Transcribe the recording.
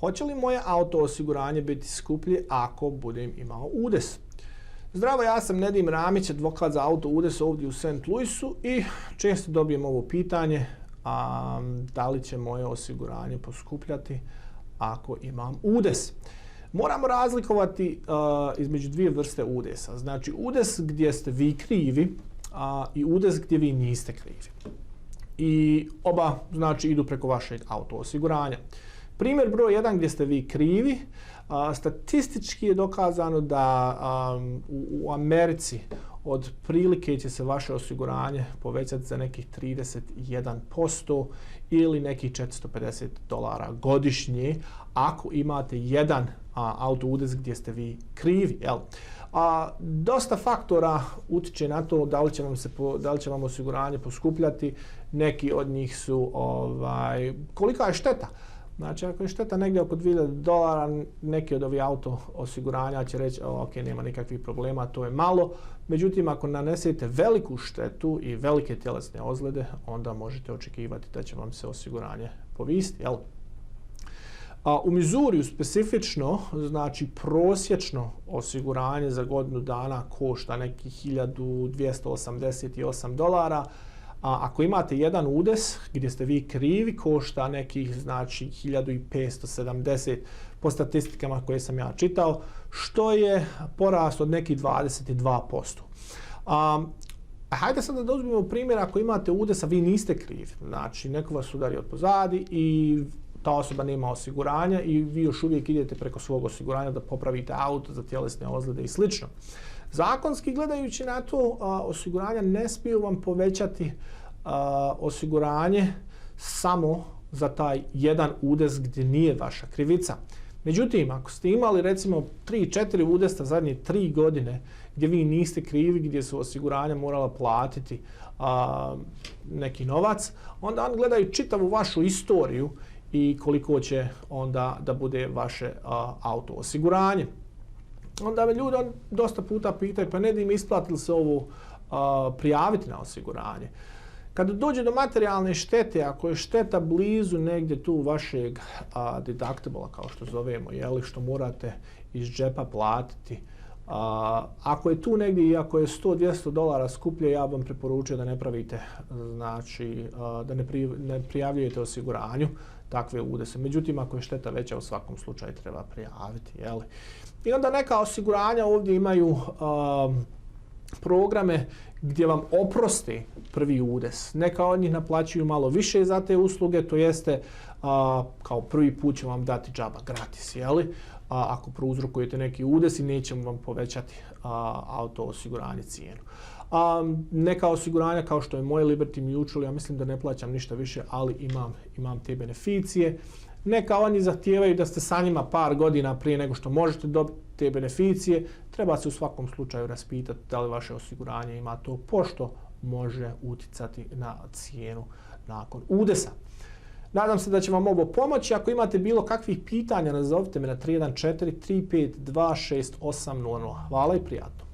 Hoće li moje auto osiguranje biti skuplje ako budem imao udes? Zdravo, ja sam Nedim Ramić, advokat za auto udes ovdje u St. Louisu i često dobijem ovo pitanje da li će moje osiguranje poskupljati ako imam udes. Moramo razlikovati između dvije vrste udesa. Znači udes gdje ste vi krivi i udes gdje vi niste krivi. I oba znači idu preko vašeg auto osiguranja. Primjer broj 1 gdje ste vi krivi, statistički je dokazano da u Americi od prilike će se vaše osiguranje povećati za nekih 31% ili nekih $450 godišnje ako imate jedan auto udes gdje ste vi krivi. Jel? Dosta faktora utječe na to da li će vam osiguranje poskupljati. Neki od njih su kolika je šteta. Znači, ako je šteta negdje oko $2000, neki od ovih auto osiguranja će reći ok, nema nikakvih problema, to je malo. Međutim, ako nanesete veliku štetu i velike tjelesne ozljede, onda možete očekivati da će vam se osiguranje povisiti. Jel? U Missouriju specifično, znači prosječno osiguranje za godinu dana košta nekih $1288. Ako imate jedan udes gdje ste vi krivi, košta nekih znači 1570 po statistikama koje sam ja čitao, što je porast od nekih 22%. Hajde sada da uzmemo primjer, ako imate udes, a vi niste krivi. Znači, neko vas udari od pozadi i ta osoba nema osiguranja i vi još uvijek idete preko svog osiguranja da popravite auto za tjelesne ozljede i slično. Zakonski gledajući na to, osiguranja ne smiju vam povećati osiguranje samo za taj jedan udes gdje nije vaša krivica. Međutim, ako ste imali recimo 3-4 udesa zadnje 3 godine gdje vi niste krivi, gdje su osiguranja morala platiti neki novac, onda oni gledaju čitavu vašu istoriju i koliko će onda da bude vaše auto osiguranje. Onda me ljudi dosta puta pitaju, pa Nedim, isplati li se ovo prijaviti na osiguranje? Kada dođe do materijalne štete, ako je šteta blizu negdje tu vašeg deductible, kao što zovemo, što morate iz džepa platiti, ako je tu negdje i ako je $100-200 skuplje, ja vam preporučujem da ne pravite, znači da ne prijavljujete osiguranju takve udese. Međutim, ako je šteta veća, u svakom slučaju treba prijaviti. I onda neka osiguranja ovdje imaju programe gdje vam oprosti prvi udes. Neka od njih naplaćuju malo više za te usluge, to jeste kao prvi put će vam dati džaba gratis, ako prouzrokujete neki udes i nećemo vam povećati auto osiguranje cijenu. Neka osiguranja kao što je moje Liberty Mutual, ja mislim da ne plaćam ništa više, ali imam te beneficije. Neka oni zahtijevaju da ste sa njima par godina prije nego što možete dobiti te beneficije. Treba se u svakom slučaju raspitati da li vaše osiguranje ima to, pošto može utjecati na cijenu nakon udesa. Nadam se da će vam ovo pomoći. Ako imate bilo kakvih pitanja, nazovite me na 314 352 6800. Hvala i prijatno.